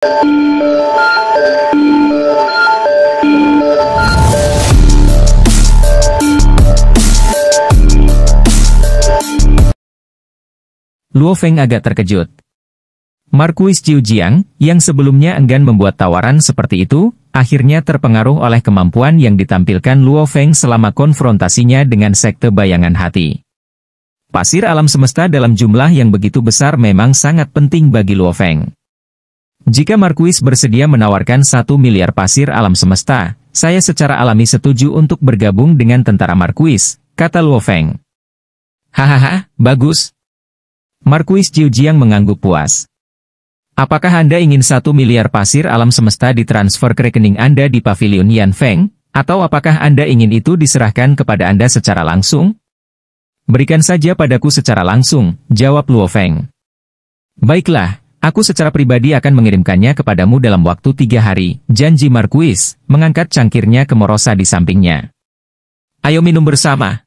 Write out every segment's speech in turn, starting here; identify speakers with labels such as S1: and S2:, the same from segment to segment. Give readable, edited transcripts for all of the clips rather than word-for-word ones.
S1: Luo Feng agak terkejut. Markuis Qiu Jiang, yang sebelumnya enggan membuat tawaran seperti itu, akhirnya terpengaruh oleh kemampuan yang ditampilkan Luo Feng selama konfrontasinya dengan sekte bayangan hati. Pasir alam semesta dalam jumlah yang begitu besar memang sangat penting bagi Luo Feng. Jika Markuis bersedia menawarkan 1 miliar pasir alam semesta, saya secara alami setuju untuk bergabung dengan tentara Markuis, kata Luo Feng. Hahaha, bagus. Markuis Qiu Jiang mengangguk puas. Apakah Anda ingin 1 miliar pasir alam semesta ditransfer ke rekening Anda di pavilion Yan Feng, atau apakah Anda ingin itu diserahkan kepada Anda secara langsung? Berikan saja padaku secara langsung, jawab Luo Feng. Baiklah, aku secara pribadi akan mengirimkannya kepadamu dalam waktu 3 hari, janji Markuis, mengangkat cangkirnya ke Morosa di sampingnya. Ayo minum bersama.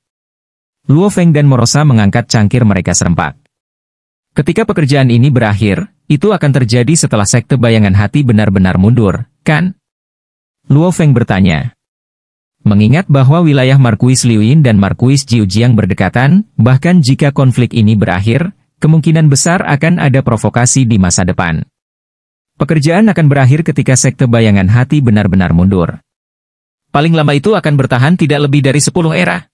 S1: Luo Feng dan Morosa mengangkat cangkir mereka serempak. Ketika pekerjaan ini berakhir, itu akan terjadi setelah sekte bayangan hati benar-benar mundur, kan? Luo Feng bertanya. Mengingat bahwa wilayah Markuis Liuyin dan Markuis Qiu Jiang berdekatan, bahkan jika konflik ini berakhir, kemungkinan besar akan ada provokasi di masa depan. Pekerjaan akan berakhir ketika sekte bayangan hati benar-benar mundur. Paling lama itu akan bertahan tidak lebih dari 10 era.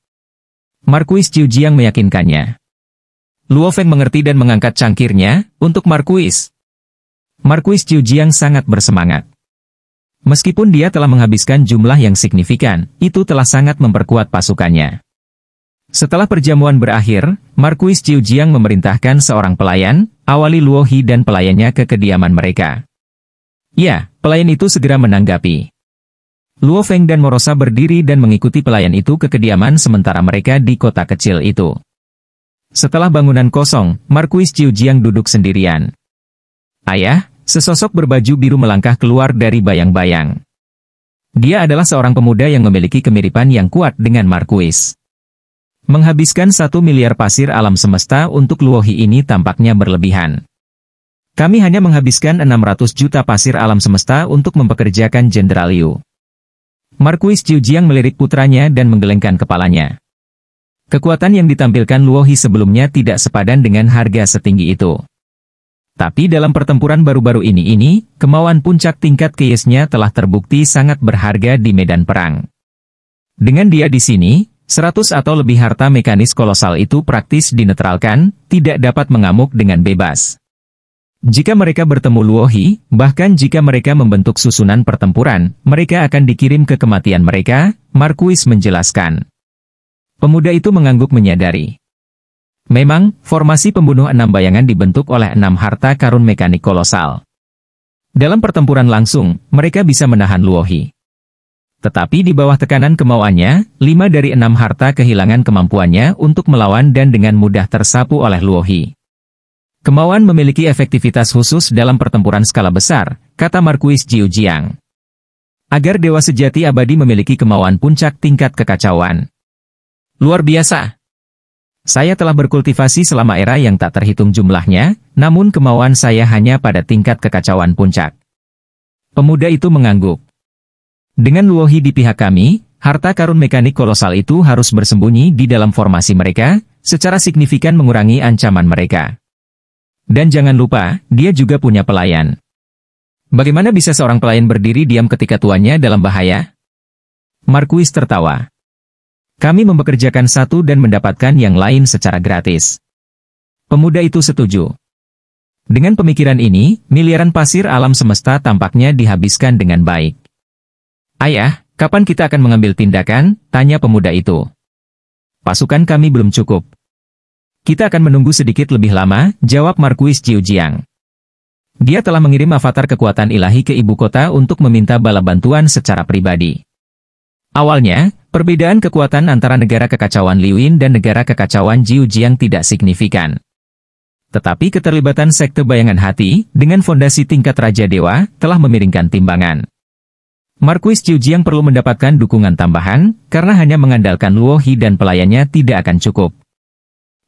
S1: Markuis Qiu Jiang meyakinkannya. Luo Feng mengerti dan mengangkat cangkirnya, untuk Markuis. Markuis Qiu Jiang sangat bersemangat. Meskipun dia telah menghabiskan jumlah yang signifikan, itu telah sangat memperkuat pasukannya. Setelah perjamuan berakhir, Markuis Qiu Jiang memerintahkan seorang pelayan, awali Luo He dan pelayannya ke kediaman mereka. Ya, pelayan itu segera menanggapi. Luo Feng dan Morosa berdiri dan mengikuti pelayan itu ke kediaman sementara mereka di kota kecil itu. Setelah bangunan kosong, Markuis Qiu Jiang duduk sendirian. Ayah, sesosok berbaju biru melangkah keluar dari bayang-bayang. Dia adalah seorang pemuda yang memiliki kemiripan yang kuat dengan Markuis. Menghabiskan 1 miliar pasir alam semesta untuk Luo He ini tampaknya berlebihan. Kami hanya menghabiskan 600 juta pasir alam semesta untuk mempekerjakan Jenderal Liu. Markuis Qiu Jiang melirik putranya dan menggelengkan kepalanya. Kekuatan yang ditampilkan Luo He sebelumnya tidak sepadan dengan harga setinggi itu. Tapi dalam pertempuran baru-baru ini, kemauan puncak tingkat kiesnya telah terbukti sangat berharga di medan perang. Dengan dia di sini, 100 atau lebih harta mekanis kolosal itu praktis dinetralkan, tidak dapat mengamuk dengan bebas. Jika mereka bertemu Luo He, bahkan jika mereka membentuk susunan pertempuran, mereka akan dikirim ke kematian mereka, Markuis menjelaskan. Pemuda itu mengangguk menyadari. Memang, formasi pembunuh 6 bayangan dibentuk oleh 6 harta karun mekanik kolosal. Dalam pertempuran langsung, mereka bisa menahan Luo He. Tetapi di bawah tekanan kemauannya, 5 dari 6 harta kehilangan kemampuannya untuk melawan dan dengan mudah tersapu oleh Luo He. Kemauan memiliki efektivitas khusus dalam pertempuran skala besar, kata Markuis Qiu Jiang. Agar dewa sejati abadi memiliki kemauan puncak tingkat kekacauan. Luar biasa. Saya telah berkultivasi selama era yang tak terhitung jumlahnya, namun kemauan saya hanya pada tingkat kekacauan puncak. Pemuda itu mengangguk. Dengan Luo He di pihak kami, harta karun mekanik kolosal itu harus bersembunyi di dalam formasi mereka, secara signifikan mengurangi ancaman mereka. Dan jangan lupa, dia juga punya pelayan. Bagaimana bisa seorang pelayan berdiri diam ketika tuannya dalam bahaya? Markuis tertawa. Kami mempekerjakan satu dan mendapatkan yang lain secara gratis. Pemuda itu setuju. Dengan pemikiran ini, miliaran pasir alam semesta tampaknya dihabiskan dengan baik. Ayah, kapan kita akan mengambil tindakan? Tanya pemuda itu. Pasukan kami belum cukup. Kita akan menunggu sedikit lebih lama, jawab Markuis Qiu Jiang. Dia telah mengirim avatar kekuatan ilahi ke ibu kota untuk meminta bala bantuan secara pribadi. Awalnya, perbedaan kekuatan antara negara kekacauan Liuyin dan negara kekacauan Qiu Jiang tidak signifikan. Tetapi keterlibatan sekte bayangan hati, dengan fondasi tingkat Raja Dewa, telah memiringkan timbangan. Markuis Qiu Jiang perlu mendapatkan dukungan tambahan, karena hanya mengandalkan Luo He dan pelayannya tidak akan cukup.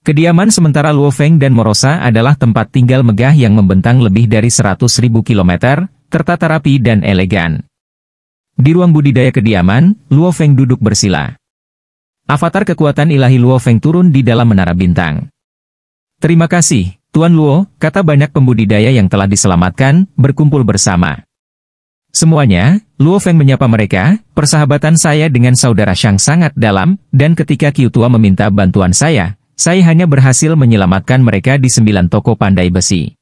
S1: Kediaman sementara Luo Feng dan Morosa adalah tempat tinggal megah yang membentang lebih dari 100.000 kilometer, tertata rapi dan elegan. Di ruang budidaya kediaman, Luo Feng duduk bersila. Avatar kekuatan ilahi Luo Feng turun di dalam menara bintang. "Terima kasih, Tuan Luo," kata banyak pembudidaya yang telah diselamatkan, berkumpul bersama. Semuanya, Luo Feng menyapa mereka, "Persahabatan saya dengan saudara Shang sangat dalam, dan ketika Qiu Tua meminta bantuan saya hanya berhasil menyelamatkan mereka di 9 toko pandai besi.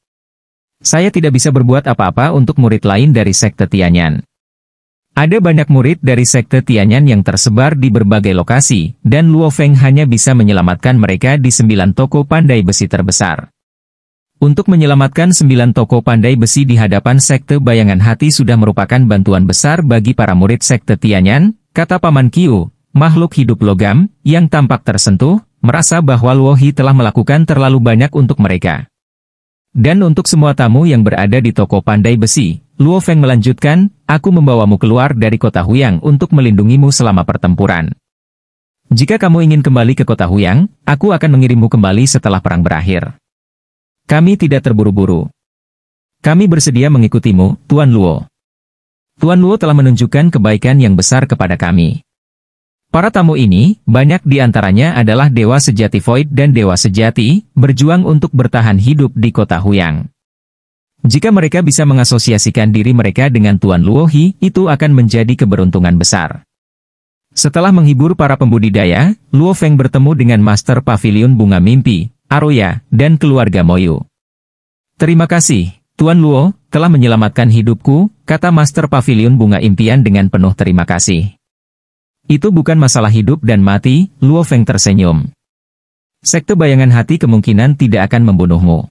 S1: Saya tidak bisa berbuat apa-apa untuk murid lain dari sekte Tianyan. Ada banyak murid dari sekte Tianyan yang tersebar di berbagai lokasi, dan Luo Feng hanya bisa menyelamatkan mereka di 9 toko pandai besi terbesar. Untuk menyelamatkan 9 toko pandai besi di hadapan sekte bayangan hati sudah merupakan bantuan besar bagi para murid sekte Tianyan," kata Paman Qiu, makhluk hidup logam, yang tampak tersentuh, merasa bahwa Luo He telah melakukan terlalu banyak untuk mereka. Dan untuk semua tamu yang berada di toko pandai besi, Luo Feng melanjutkan, "Aku membawamu keluar dari kota Huyang untuk melindungimu selama pertempuran. Jika kamu ingin kembali ke kota Huyang, aku akan mengirimmu kembali setelah perang berakhir. Kami tidak terburu-buru. Kami bersedia mengikutimu, Tuan Luo. Tuan Luo telah menunjukkan kebaikan yang besar kepada kami." Para tamu ini, banyak di antaranya adalah Dewa Sejati Void dan Dewa Sejati, berjuang untuk bertahan hidup di kota Huyang. Jika mereka bisa mengasosiasikan diri mereka dengan Tuan Luo He, itu akan menjadi keberuntungan besar. Setelah menghibur para pembudidaya, Luo Feng bertemu dengan Master Pavilion Bunga Mimpi, Aroya, dan keluarga Moyu. "Terima kasih, Tuan Luo, telah menyelamatkan hidupku," kata Master Pavilion Bunga Impian dengan penuh terima kasih. "Itu bukan masalah hidup dan mati," Luo Feng tersenyum. "Sekte bayangan hati kemungkinan tidak akan membunuhmu."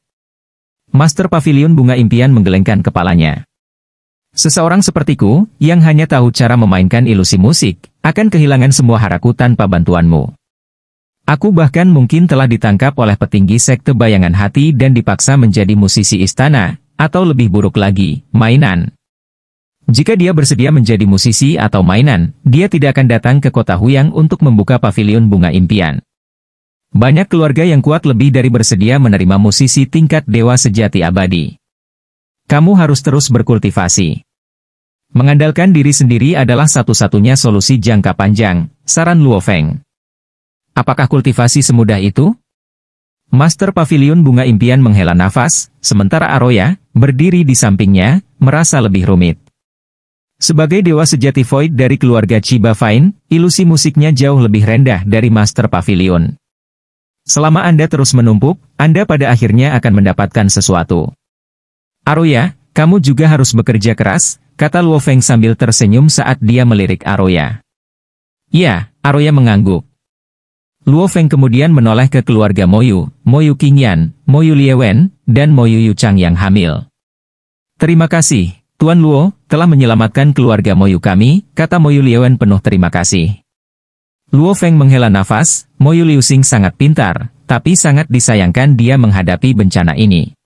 S1: Master Pavilion Bunga Impian menggelengkan kepalanya. "Seseorang sepertiku, yang hanya tahu cara memainkan ilusi musik, akan kehilangan semua haraku tanpa bantuanmu. Aku bahkan mungkin telah ditangkap oleh petinggi sekte bayangan hati dan dipaksa menjadi musisi istana, atau lebih buruk lagi, mainan. Jika dia bersedia menjadi musisi atau mainan, dia tidak akan datang ke kota Huyang untuk membuka pavilion bunga impian. Banyak keluarga yang kuat lebih dari bersedia menerima musisi tingkat dewa sejati abadi. Kamu harus terus berkultivasi. Mengandalkan diri sendiri adalah satu-satunya solusi jangka panjang," saran Luo Feng. "Apakah kultivasi semudah itu?" Master Pavilion Bunga Impian menghela nafas, sementara Aroya, berdiri di sampingnya, merasa lebih rumit. Sebagai dewa sejati Void dari keluarga Chiba Fine, ilusi musiknya jauh lebih rendah dari Master Pavilion. Selama Anda terus menumpuk, Anda pada akhirnya akan mendapatkan sesuatu. "Aroya, kamu juga harus bekerja keras," kata Luo Feng sambil tersenyum saat dia melirik Aroya. "Ya," Aroya mengangguk. Luo Feng kemudian menoleh ke keluarga Moyu, Moyu Qingyan, Moyu Liewen, dan Moyu Yuchang yang hamil. "Terima kasih, Tuan Luo, telah menyelamatkan keluarga Moyu kami," kata Moyu Liewen penuh terima kasih. Luo Feng menghela nafas, Moyu Liuxing sangat pintar, tapi sangat disayangkan dia menghadapi bencana ini.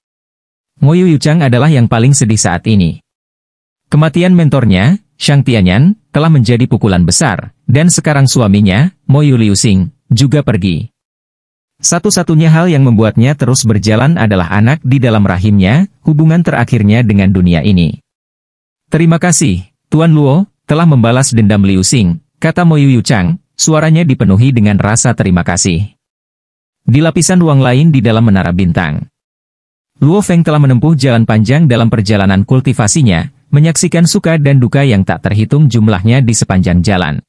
S1: Moyu Yuchang adalah yang paling sedih saat ini. Kematian mentornya, Shang Tianyan, telah menjadi pukulan besar, dan sekarang suaminya, Moyu Liuxing, juga pergi. Satu-satunya hal yang membuatnya terus berjalan adalah anak di dalam rahimnya, hubungan terakhirnya dengan dunia ini. "Terima kasih, Tuan Luo, telah membalas dendam Liuxing," kata Moyu Yuchang, suaranya dipenuhi dengan rasa terima kasih. Di lapisan ruang lain di dalam menara bintang, Luo Feng telah menempuh jalan panjang dalam perjalanan kultivasinya, menyaksikan suka dan duka yang tak terhitung jumlahnya di sepanjang jalan.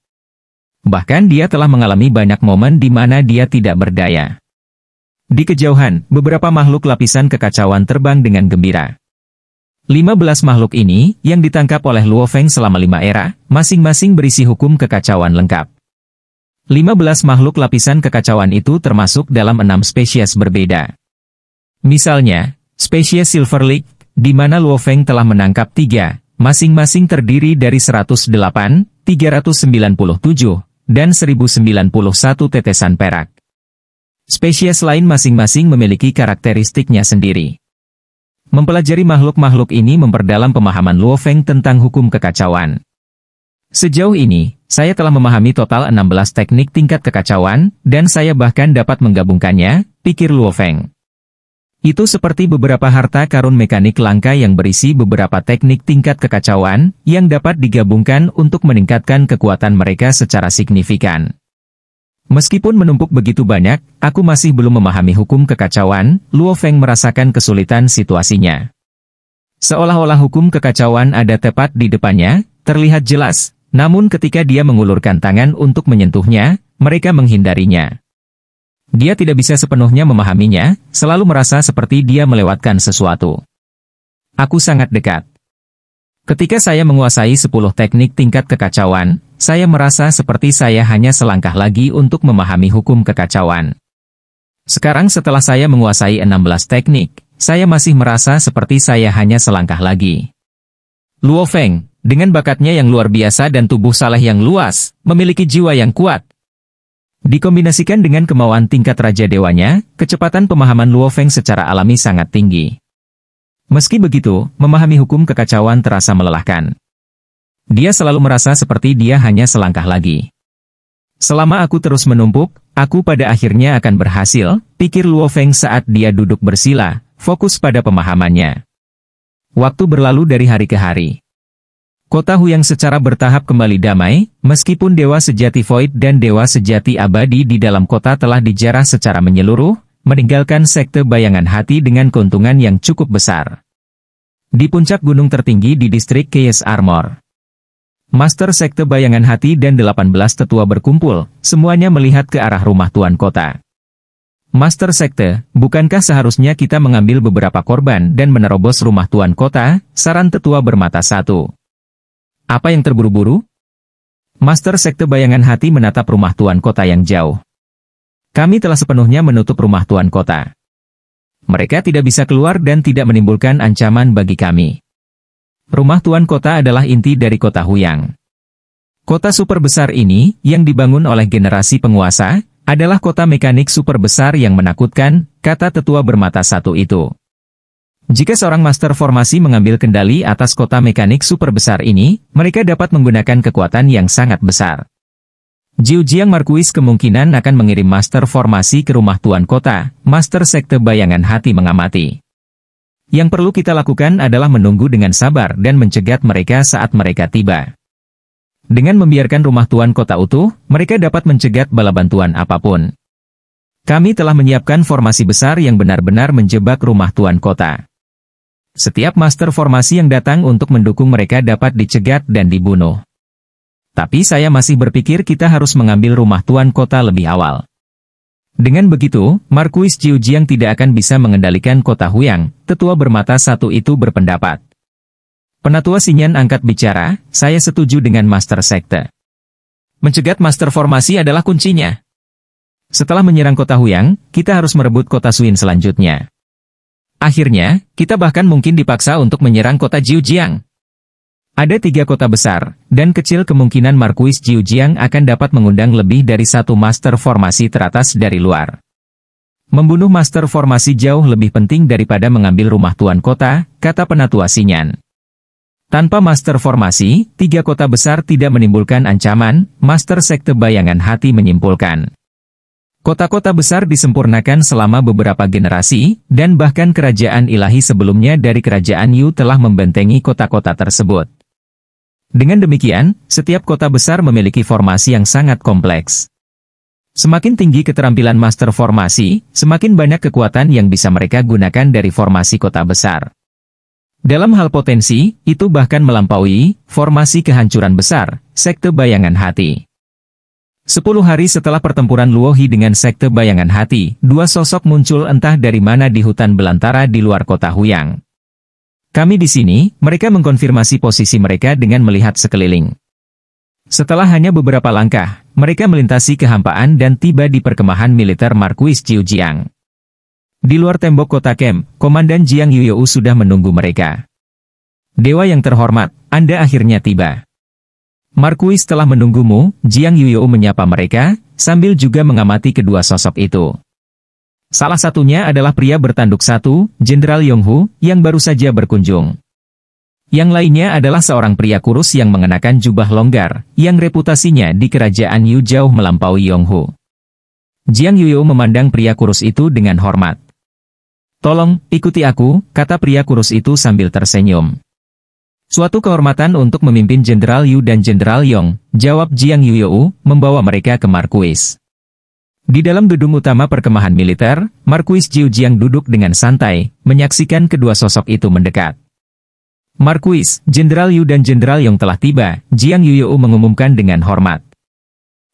S1: Bahkan dia telah mengalami banyak momen di mana dia tidak berdaya. Di kejauhan, beberapa makhluk lapisan kekacauan terbang dengan gembira. 15 makhluk ini, yang ditangkap oleh Luo Feng selama 5 era, masing-masing berisi hukum kekacauan lengkap. 15 makhluk lapisan kekacauan itu termasuk dalam 6 spesies berbeda. Misalnya, spesies Silver Lake, di mana Luo Feng telah menangkap 3, masing-masing terdiri dari 108, 397, dan 1091 tetesan perak. Spesies lain masing-masing memiliki karakteristiknya sendiri. Mempelajari makhluk-makhluk ini memperdalam pemahaman Luo Feng tentang hukum kekacauan. Sejauh ini, saya telah memahami total 16 teknik tingkat kekacauan, dan saya bahkan dapat menggabungkannya, pikir Luo Feng. Itu seperti beberapa harta karun mekanik langka yang berisi beberapa teknik tingkat kekacauan, yang dapat digabungkan untuk meningkatkan kekuatan mereka secara signifikan. Meskipun menumpuk begitu banyak, aku masih belum memahami hukum kekacauan. Luo Feng merasakan kesulitan situasinya. Seolah-olah hukum kekacauan ada tepat di depannya, terlihat jelas, namun ketika dia mengulurkan tangan untuk menyentuhnya, mereka menghindarinya. Dia tidak bisa sepenuhnya memahaminya, selalu merasa seperti dia melewatkan sesuatu. Aku sangat dekat. Ketika saya menguasai 10 teknik tingkat kekacauan, saya merasa seperti saya hanya selangkah lagi untuk memahami hukum kekacauan. Sekarang setelah saya menguasai 16 teknik, saya masih merasa seperti saya hanya selangkah lagi. Luo Feng, dengan bakatnya yang luar biasa dan tubuh saleh yang luas, memiliki jiwa yang kuat. Dikombinasikan dengan kemauan tingkat Raja Dewanya, kecepatan pemahaman Luo Feng secara alami sangat tinggi. Meski begitu, memahami hukum kekacauan terasa melelahkan. Dia selalu merasa seperti dia hanya selangkah lagi. Selama aku terus menumpuk, aku pada akhirnya akan berhasil, pikir Luo Feng saat dia duduk bersila, fokus pada pemahamannya. Waktu berlalu dari hari ke hari. Kota Huyang secara bertahap kembali damai, meskipun Dewa Sejati Void dan Dewa Sejati Abadi di dalam kota telah dijarah secara menyeluruh, meninggalkan sekte bayangan hati dengan keuntungan yang cukup besar. Di puncak gunung tertinggi di distrik Chaos Armor, Master Sekte Bayangan Hati dan 18 tetua berkumpul, semuanya melihat ke arah rumah Tuan Kota. Master Sekte, bukankah seharusnya kita mengambil beberapa korban dan menerobos rumah Tuan Kota? Saran tetua bermata satu. Apa yang terburu-buru? Master Sekte Bayangan Hati menatap rumah Tuan Kota yang jauh. Kami telah sepenuhnya menutup rumah Tuan Kota. Mereka tidak bisa keluar dan tidak menimbulkan ancaman bagi kami. Rumah Tuan Kota adalah inti dari kota Huyang. Kota super besar ini, yang dibangun oleh generasi penguasa, adalah kota mekanik super besar yang menakutkan, kata tetua bermata satu itu. Jika seorang master formasi mengambil kendali atas kota mekanik super besar ini, mereka dapat menggunakan kekuatan yang sangat besar. Jiu Jiang Marquis kemungkinan akan mengirim master formasi ke rumah Tuan Kota. Master Sekte Bayangan Hati mengamati. Yang perlu kita lakukan adalah menunggu dengan sabar dan mencegat mereka saat mereka tiba. Dengan membiarkan rumah Tuan Kota utuh, mereka dapat mencegat bala bantuan apapun. Kami telah menyiapkan formasi besar yang benar-benar menjebak rumah Tuan Kota. Setiap master formasi yang datang untuk mendukung mereka dapat dicegat dan dibunuh. Tapi saya masih berpikir kita harus mengambil rumah Tuan Kota lebih awal. Dengan begitu, Marquis Jiu Jiang tidak akan bisa mengendalikan kota Huyang, tetua bermata satu itu berpendapat. Penatua Xinyan angkat bicara, saya setuju dengan Master Sekte. Mencegat master formasi adalah kuncinya. Setelah menyerang kota Huyang, kita harus merebut kota Suin selanjutnya. Akhirnya, kita bahkan mungkin dipaksa untuk menyerang kota Jiu Jiang. Ada 3 kota besar, dan kecil kemungkinan Marquis Jiu Jiang akan dapat mengundang lebih dari 1 master formasi teratas dari luar. Membunuh master formasi jauh lebih penting daripada mengambil rumah Tuan Kota, kata Penatua Xinyan. Tanpa master formasi, 3 kota besar tidak menimbulkan ancaman, Master Sekte Bayangan Hati menyimpulkan. Kota-kota besar disempurnakan selama beberapa generasi, dan bahkan kerajaan ilahi sebelumnya dari kerajaan Yu telah membentengi kota-kota tersebut. Dengan demikian, setiap kota besar memiliki formasi yang sangat kompleks. Semakin tinggi keterampilan master formasi, semakin banyak kekuatan yang bisa mereka gunakan dari formasi kota besar. Dalam hal potensi, itu bahkan melampaui formasi kehancuran besar, Sekte Bayangan Hati. 10 hari setelah pertempuran Luohi dengan Sekte Bayangan Hati, 2 sosok muncul entah dari mana di hutan belantara di luar kota Huyang. Kami di sini, mereka mengkonfirmasi posisi mereka dengan melihat sekeliling. Setelah hanya beberapa langkah, mereka melintasi kehampaan dan tiba di perkemahan militer Marquis Jiu Jiang. Di luar tembok kota Kem, Komandan Jiang Yuyou sudah menunggu mereka. Dewa yang terhormat, Anda akhirnya tiba. Marquis telah menunggumu, Jiang Yuyou menyapa mereka, sambil juga mengamati kedua sosok itu. Salah satunya adalah pria bertanduk satu, Jenderal Yonghu, yang baru saja berkunjung. Yang lainnya adalah seorang pria kurus yang mengenakan jubah longgar, yang reputasinya di kerajaan Yu jauh melampaui Yonghu. Jiang Yuyou memandang pria kurus itu dengan hormat. Tolong, ikuti aku, kata pria kurus itu sambil tersenyum. Suatu kehormatan untuk memimpin Jenderal Yu dan Jenderal Yong, jawab Jiang Yuyou, membawa mereka ke Markuis. Di dalam gedung utama perkemahan militer, Markuis Jiu Jiang duduk dengan santai, menyaksikan kedua sosok itu mendekat. Markuis, Jenderal Yu dan Jenderal Yong telah tiba, Jiang Yuyou mengumumkan dengan hormat.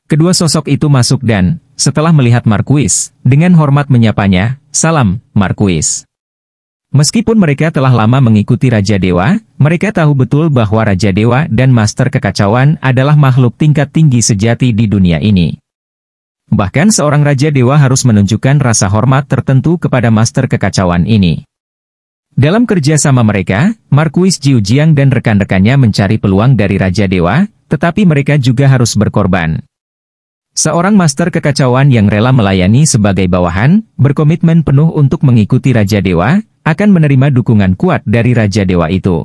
S1: Kedua sosok itu masuk dan, setelah melihat Markuis, dengan hormat menyapanya, "Salam, Markuis." Meskipun mereka telah lama mengikuti Raja Dewa, mereka tahu betul bahwa Raja Dewa dan Master Kekacauan adalah makhluk tingkat tinggi sejati di dunia ini. Bahkan seorang Raja Dewa harus menunjukkan rasa hormat tertentu kepada Master Kekacauan ini. Dalam kerjasama mereka, Markuis Jiu Jiang dan rekan-rekannya mencari peluang dari Raja Dewa, tetapi mereka juga harus berkorban. Seorang Master Kekacauan yang rela melayani sebagai bawahan, berkomitmen penuh untuk mengikuti Raja Dewa, akan menerima dukungan kuat dari Raja Dewa itu.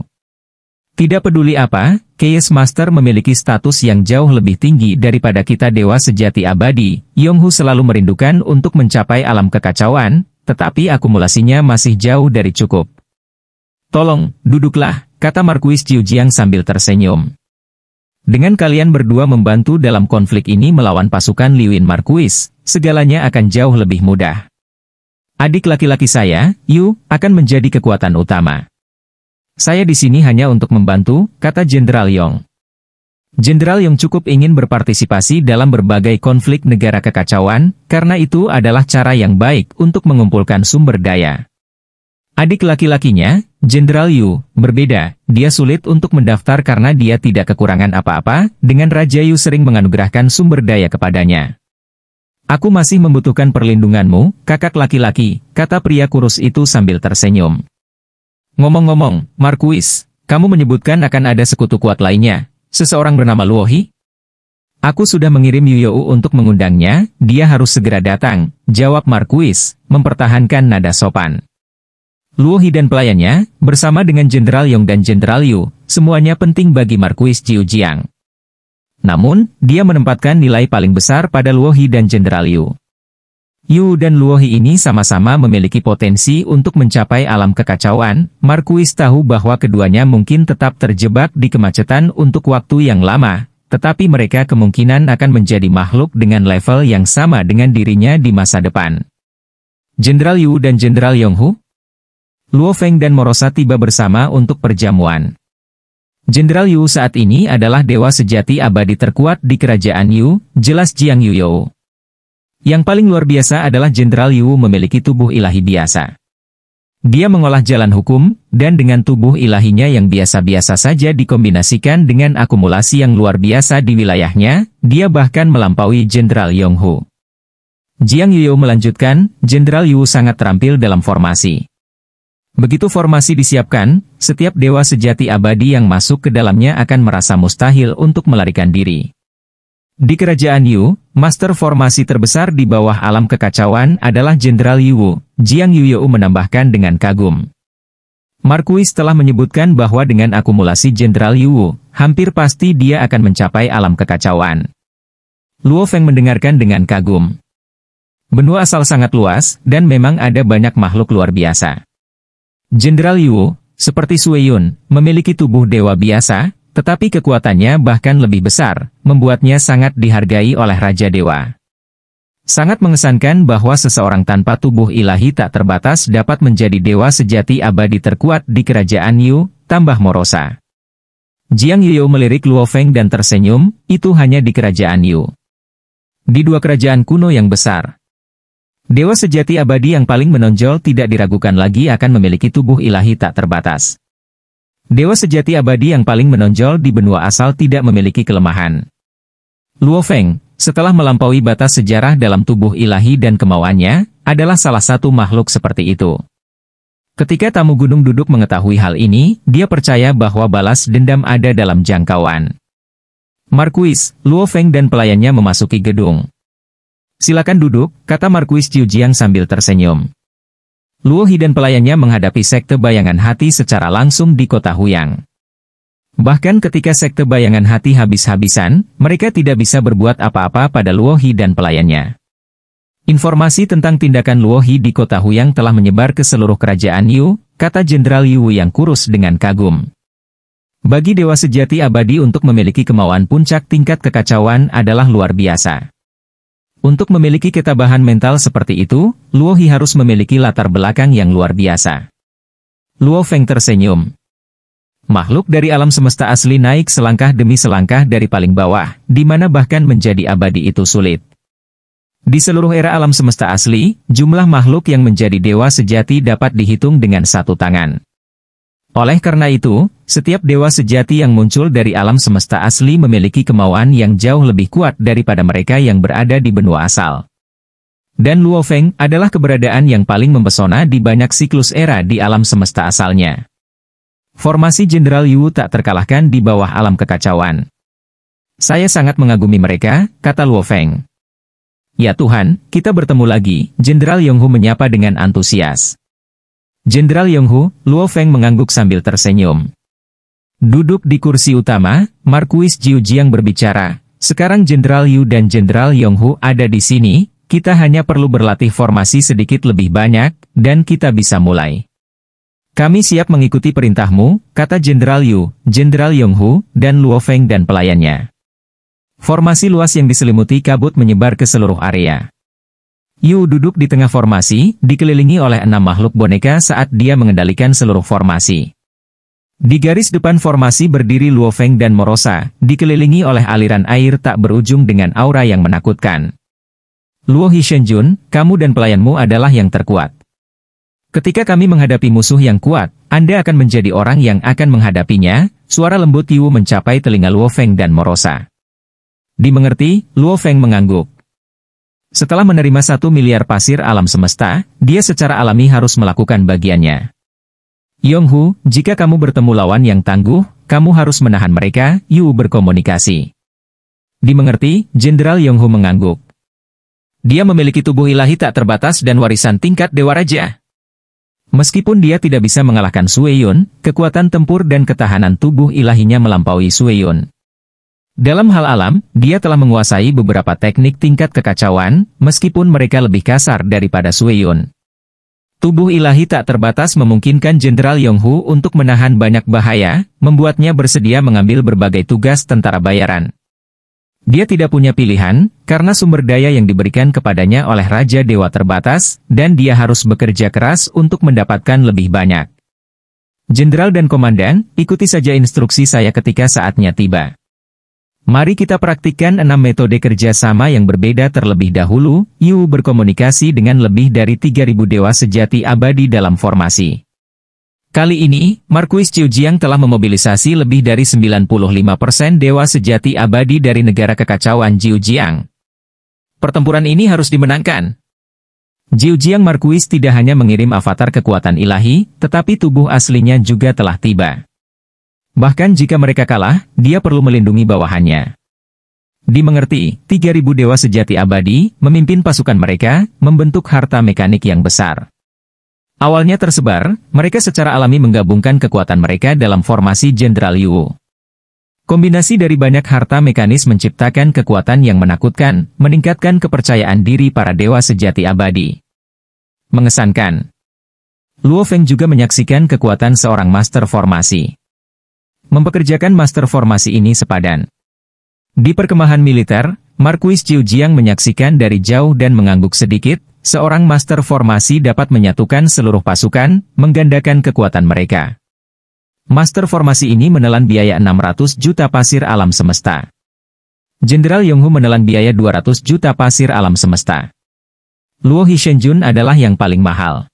S1: Tidak peduli apa, Chaos Master memiliki status yang jauh lebih tinggi daripada kita Dewa Sejati Abadi. Yonghu selalu merindukan untuk mencapai alam kekacauan, tetapi akumulasinya masih jauh dari cukup. Tolong, duduklah, kata Markuis Jiu Jiang sambil tersenyum. Dengan kalian berdua membantu dalam konflik ini melawan pasukan Liwin Markuis, segalanya akan jauh lebih mudah. Adik laki-laki saya, Yu, akan menjadi kekuatan utama. Saya di sini hanya untuk membantu, kata Jenderal Yong. Jenderal Yong cukup ingin berpartisipasi dalam berbagai konflik negara kekacauan, karena itu adalah cara yang baik untuk mengumpulkan sumber daya. Adik laki-lakinya, Jenderal Yu, berbeda, dia sulit untuk mendaftar karena dia tidak kekurangan apa-apa, dengan Raja Yu sering menganugerahkan sumber daya kepadanya. Aku masih membutuhkan perlindunganmu, kakak laki-laki, kata pria kurus itu sambil tersenyum. Ngomong-ngomong, Markuis, kamu menyebutkan akan ada sekutu kuat lainnya, seseorang bernama Luohi? Aku sudah mengirim Yuyou untuk mengundangnya, dia harus segera datang, jawab Markuis, mempertahankan nada sopan. Luohi dan pelayannya, bersama dengan Jenderal Yong dan Jenderal Yu, semuanya penting bagi Markuis Jiu Jiang. Namun, dia menempatkan nilai paling besar pada Luohi dan Jenderal Yu. Yu dan Luohi ini sama-sama memiliki potensi untuk mencapai alam kekacauan. Markuis tahu bahwa keduanya mungkin tetap terjebak di kemacetan untuk waktu yang lama, tetapi mereka kemungkinan akan menjadi makhluk dengan level yang sama dengan dirinya di masa depan. Jenderal Yu dan Jenderal Yonghu? Luo Feng dan Morosa tiba bersama untuk perjamuan. Jenderal Yu saat ini adalah dewa sejati abadi terkuat di kerajaan Yu, jelas Jiang Yuyou. Yang paling luar biasa adalah Jenderal Yu memiliki tubuh ilahi biasa. Dia mengolah jalan hukum, dan dengan tubuh ilahinya yang biasa-biasa saja dikombinasikan dengan akumulasi yang luar biasa di wilayahnya, dia bahkan melampaui Jenderal Yonghu. Jiang Yuyou melanjutkan, Jenderal Yu sangat terampil dalam formasi. Begitu formasi disiapkan, setiap dewa sejati abadi yang masuk ke dalamnya akan merasa mustahil untuk melarikan diri. Di kerajaan Yu, master formasi terbesar di bawah alam kekacauan adalah Jenderal Yu. Jiang Yuyou menambahkan dengan kagum. Markuis telah menyebutkan bahwa dengan akumulasi Jenderal Yu, hampir pasti dia akan mencapai alam kekacauan. Luo Feng mendengarkan dengan kagum. Benua asal sangat luas, dan memang ada banyak makhluk luar biasa. Jenderal Yu, seperti Sui Yun, memiliki tubuh dewa biasa, tetapi kekuatannya bahkan lebih besar, membuatnya sangat dihargai oleh Raja Dewa. Sangat mengesankan bahwa seseorang tanpa tubuh ilahi tak terbatas dapat menjadi dewa sejati abadi terkuat di kerajaan Yu, tambah Morosa. Jiang Yuyou melirik Luo Feng dan tersenyum, itu hanya di kerajaan Yu. Di dua kerajaan kuno yang besar. Dewa sejati abadi yang paling menonjol tidak diragukan lagi akan memiliki tubuh ilahi tak terbatas. Dewa sejati abadi yang paling menonjol di benua asal tidak memiliki kelemahan. Luo Feng, setelah melampaui batas sejarah dalam tubuh ilahi dan kemauannya, adalah salah satu makhluk seperti itu. Ketika tamu gunung duduk mengetahui hal ini, dia percaya bahwa balas dendam ada dalam jangkauan. Markuis, Luo Feng dan pelayannya memasuki gedung. Silakan duduk, kata Markuis Jiu Jiang sambil tersenyum. Luohi dan pelayannya menghadapi sekte bayangan hati secara langsung di kota Huyang. Bahkan ketika sekte bayangan hati habis-habisan, mereka tidak bisa berbuat apa-apa pada Luohi dan pelayannya. Informasi tentang tindakan Luo He di kota Huyang telah menyebar ke seluruh kerajaan Yu, kata Jenderal Yu yang kurus dengan kagum. Bagi dewa sejati abadi untuk memiliki kemauan puncak tingkat kekacauan adalah luar biasa. Untuk memiliki ketabahan mental seperti itu, Luo He harus memiliki latar belakang yang luar biasa. Luo Feng tersenyum. Makhluk dari alam semesta asli naik selangkah demi selangkah dari paling bawah, di mana bahkan menjadi abadi itu sulit. Di seluruh era alam semesta asli, jumlah makhluk yang menjadi dewa sejati dapat dihitung dengan satu tangan. Oleh karena itu, setiap dewa sejati yang muncul dari alam semesta asli memiliki kemauan yang jauh lebih kuat daripada mereka yang berada di benua asal. Dan Luo Feng adalah keberadaan yang paling mempesona di banyak siklus era di alam semesta asalnya. Formasi Jenderal Yu tak terkalahkan di bawah alam kekacauan. Saya sangat mengagumi mereka, kata Luo Feng. Ya Tuhan, kita bertemu lagi, Jenderal Yonghu menyapa dengan antusias. Jenderal Yonghu, Luo Feng mengangguk sambil tersenyum. Duduk di kursi utama, Markuis Jiu Jiang berbicara, sekarang Jenderal Yu dan Jenderal Yonghu ada di sini, kita hanya perlu berlatih formasi sedikit lebih banyak, dan kita bisa mulai. Kami siap mengikuti perintahmu, kata Jenderal Yu, Jenderal Yonghu, dan Luo Feng dan pelayannya. Formasi luas yang diselimuti kabut menyebar ke seluruh area. Yu duduk di tengah formasi, dikelilingi oleh 6 makhluk boneka saat dia mengendalikan seluruh formasi. Di garis depan formasi berdiri Luo Feng dan Morosa, dikelilingi oleh aliran air tak berujung dengan aura yang menakutkan. Luo Hishenjun, kamu dan pelayanmu adalah yang terkuat. Ketika kami menghadapi musuh yang kuat, Anda akan menjadi orang yang akan menghadapinya, suara lembut Yu mencapai telinga Luo Feng dan Morosa. Dimengerti, Luo Feng mengangguk. Setelah menerima 1 miliar pasir alam semesta, dia secara alami harus melakukan bagiannya. Yonghu, jika kamu bertemu lawan yang tangguh, kamu harus menahan mereka, Yu berkomunikasi. Dimengerti, Jenderal Yonghu mengangguk. Dia memiliki tubuh ilahi tak terbatas dan warisan tingkat Dewa Raja. Meskipun dia tidak bisa mengalahkan Sui Yun, kekuatan tempur dan ketahanan tubuh ilahinya melampaui Sui Yun. Dalam hal alam, dia telah menguasai beberapa teknik tingkat kekacauan, meskipun mereka lebih kasar daripada Sui Yun. Tubuh ilahi tak terbatas memungkinkan Jenderal Yonghu untuk menahan banyak bahaya, membuatnya bersedia mengambil berbagai tugas tentara bayaran. Dia tidak punya pilihan, karena sumber daya yang diberikan kepadanya oleh Raja Dewa terbatas, dan dia harus bekerja keras untuk mendapatkan lebih banyak. Jenderal dan Komandan, ikuti saja instruksi saya ketika saatnya tiba. Mari kita praktikkan 6 metode kerjasama yang berbeda terlebih dahulu. Yu berkomunikasi dengan lebih dari 3.000 dewa sejati abadi dalam formasi. Kali ini, Markuis Jiu Jiang telah memobilisasi lebih dari 95% dewa sejati abadi dari negara kekacauan Jiu Jiang. Pertempuran ini harus dimenangkan. Jiu Jiang Markuis tidak hanya mengirim avatar kekuatan ilahi, tetapi tubuh aslinya juga telah tiba. Bahkan jika mereka kalah, dia perlu melindungi bawahannya. Dimengerti, 3.000 dewa sejati abadi, memimpin pasukan mereka, membentuk harta mekanik yang besar. Awalnya tersebar, mereka secara alami menggabungkan kekuatan mereka dalam formasi Jenderal Yu. Kombinasi dari banyak harta mekanis menciptakan kekuatan yang menakutkan, meningkatkan kepercayaan diri para dewa sejati abadi. Mengesankan. Luo Feng juga menyaksikan kekuatan seorang master formasi. Mempekerjakan master formasi ini sepadan. Di perkemahan militer, Markuis Jiu Jiang menyaksikan dari jauh dan mengangguk sedikit, seorang master formasi dapat menyatukan seluruh pasukan, menggandakan kekuatan mereka. Master formasi ini menelan biaya 600 juta pasir alam semesta. Jenderal Yonghu menelan biaya 200 juta pasir alam semesta. Luo Hishenjun adalah yang paling mahal.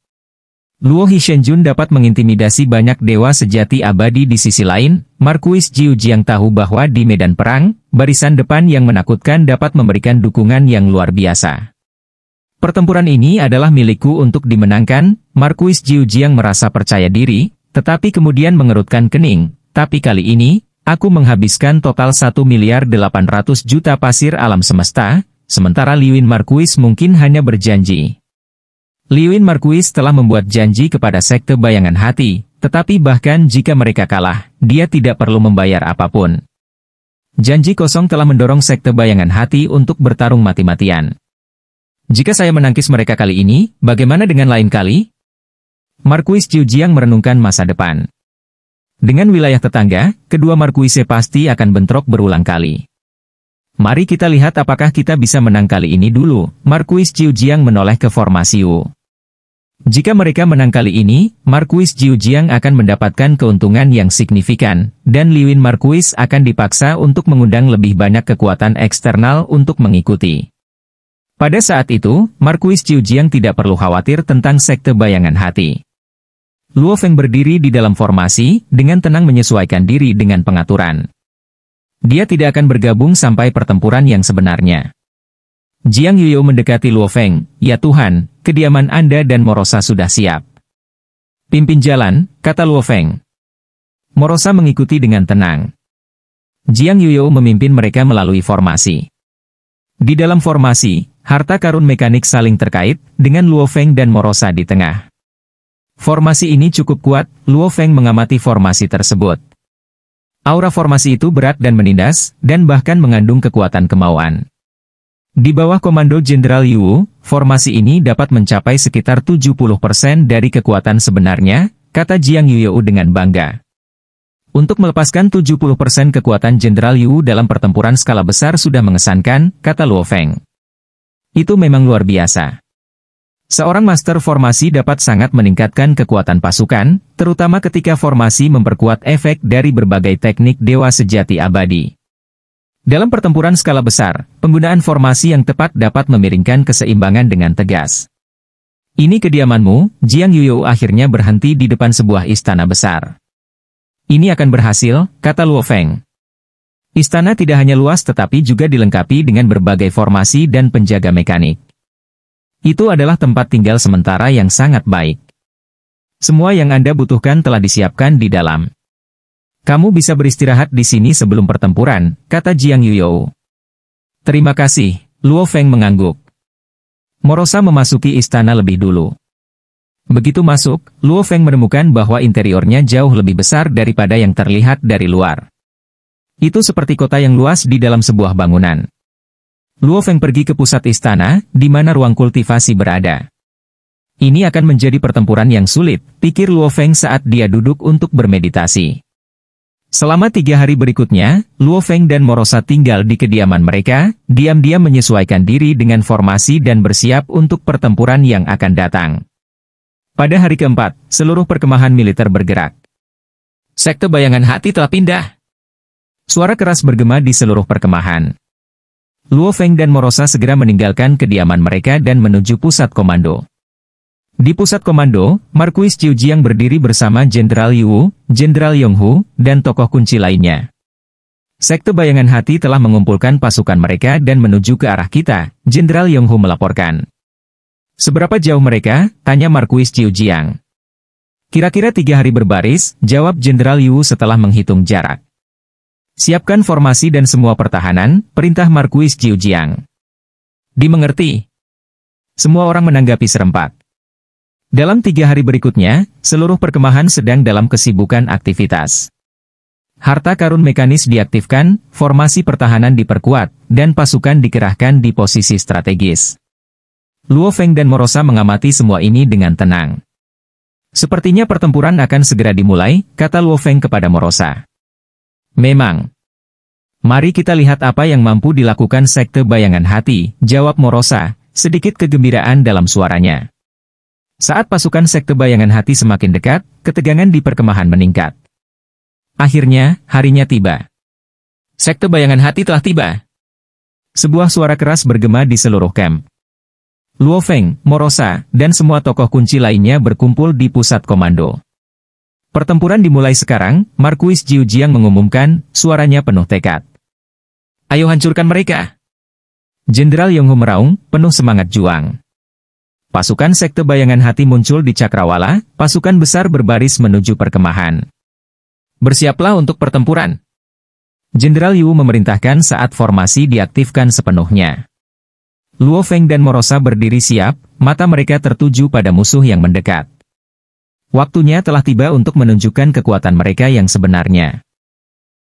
S1: Luo Hishenjun dapat mengintimidasi banyak dewa sejati abadi di sisi lain. Markuis Jiu Jiang tahu bahwa di medan perang, barisan depan yang menakutkan dapat memberikan dukungan yang luar biasa. Pertempuran ini adalah milikku untuk dimenangkan. Markuis Jiu Jiang merasa percaya diri, tetapi kemudian mengerutkan kening. Tapi kali ini, aku menghabiskan total 1 miliar 800 juta pasir alam semesta, sementara Liuin Markuis mungkin hanya berjanji. Liuin Markuis telah membuat janji kepada Sekte Bayangan Hati, tetapi bahkan jika mereka kalah, dia tidak perlu membayar apapun. Janji kosong telah mendorong Sekte Bayangan Hati untuk bertarung mati-matian. Jika saya menangkis mereka kali ini, bagaimana dengan lain kali? Markuis Zhu Jiang merenungkan masa depan. Dengan wilayah tetangga, kedua markuise pasti akan bentrok berulang kali. Mari kita lihat apakah kita bisa menang kali ini dulu. Markuis Zhu Jiang menoleh ke formasi Wu. Jika mereka menang kali ini, Markuis Zhu Jiang akan mendapatkan keuntungan yang signifikan, dan Liwin Markuis akan dipaksa untuk mengundang lebih banyak kekuatan eksternal untuk mengikuti. Pada saat itu, Markuis Zhu Jiang tidak perlu khawatir tentang sekte bayangan hati. Luo Feng berdiri di dalam formasi, dengan tenang menyesuaikan diri dengan pengaturan. Dia tidak akan bergabung sampai pertempuran yang sebenarnya. Jiang Yuyo mendekati Luo Feng. Ya Tuhan, kediaman Anda dan Morosa sudah siap. Pimpin jalan, kata Luo Feng. Morosa mengikuti dengan tenang. Jiang Yuyo memimpin mereka melalui formasi. Di dalam formasi, harta karun mekanik saling terkait, dengan Luo Feng dan Morosa di tengah. Formasi ini cukup kuat, Luo Feng mengamati formasi tersebut. Aura formasi itu berat dan menindas, dan bahkan mengandung kekuatan kemauan. Di bawah komando Jenderal Yu, formasi ini dapat mencapai sekitar 70% dari kekuatan sebenarnya, kata Jiang Yuyo dengan bangga. Untuk melepaskan 70% kekuatan Jenderal Yu dalam pertempuran skala besar sudah mengesankan, kata Luo Feng. Itu memang luar biasa. Seorang master formasi dapat sangat meningkatkan kekuatan pasukan, terutama ketika formasi memperkuat efek dari berbagai teknik dewa sejati abadi. Dalam pertempuran skala besar, penggunaan formasi yang tepat dapat memiringkan keseimbangan dengan tegas. Ini kediamanmu, Jiang Yuyo akhirnya berhenti di depan sebuah istana besar. Ini akan berhasil, kata Luo Feng. Istana tidak hanya luas tetapi juga dilengkapi dengan berbagai formasi dan penjaga mekanik. Itu adalah tempat tinggal sementara yang sangat baik. Semua yang Anda butuhkan telah disiapkan di dalam. Kamu bisa beristirahat di sini sebelum pertempuran, kata Jiang Yuyo. Terima kasih, Luo Feng mengangguk. Morosa memasuki istana lebih dulu. Begitu masuk, Luo Feng menemukan bahwa interiornya jauh lebih besar daripada yang terlihat dari luar. Itu seperti kota yang luas di dalam sebuah bangunan. Luo Feng pergi ke pusat istana, di mana ruang kultivasi berada. Ini akan menjadi pertempuran yang sulit, pikir Luo Feng saat dia duduk untuk bermeditasi. Selama 3 hari berikutnya, Luo Feng dan Morosa tinggal di kediaman mereka, diam-diam menyesuaikan diri dengan formasi dan bersiap untuk pertempuran yang akan datang. Pada hari keempat, seluruh perkemahan militer bergerak. Sekte bayangan hati telah pindah. Suara keras bergema di seluruh perkemahan. Luo Feng dan Morosa segera meninggalkan kediaman mereka dan menuju pusat komando. Di pusat komando, Markuis Zhu Jiang berdiri bersama Jenderal Yu, Jenderal Yonghu, dan tokoh kunci lainnya. Sekte bayangan hati telah mengumpulkan pasukan mereka dan menuju ke arah kita, Jenderal Yonghu melaporkan. Seberapa jauh mereka? Tanya Markuis Zhu Jiang. Kira-kira 3 hari berbaris, jawab Jenderal Yu setelah menghitung jarak. Siapkan formasi dan semua pertahanan, perintah Markuis Zhu Jiang. Dimengerti. Semua orang menanggapi serempak. Dalam 3 hari berikutnya, seluruh perkemahan sedang dalam kesibukan aktivitas. Harta karun mekanis diaktifkan, formasi pertahanan diperkuat, dan pasukan dikerahkan di posisi strategis. Luo Feng dan Morosa mengamati semua ini dengan tenang. Sepertinya pertempuran akan segera dimulai, kata Luo Feng kepada Morosa. Memang. Mari kita lihat apa yang mampu dilakukan sekte bayangan hati, jawab Morosa, sedikit kegembiraan dalam suaranya. Saat pasukan sekte bayangan hati semakin dekat, ketegangan di perkemahan meningkat. Akhirnya, harinya tiba. Sekte bayangan hati telah tiba. Sebuah suara keras bergema di seluruh camp. Luo Feng, Morosa, dan semua tokoh kunci lainnya berkumpul di pusat komando. Pertempuran dimulai sekarang, Markuis Zhu Jiang mengumumkan, suaranya penuh tekad. Ayo hancurkan mereka. Jenderal Yonghu meraung, penuh semangat juang. Pasukan sekte bayangan hati muncul di cakrawala, pasukan besar berbaris menuju perkemahan. Bersiaplah untuk pertempuran. Jenderal Yu memerintahkan saat formasi diaktifkan sepenuhnya. Luo Feng dan Morosa berdiri siap, mata mereka tertuju pada musuh yang mendekat. Waktunya telah tiba untuk menunjukkan kekuatan mereka yang sebenarnya.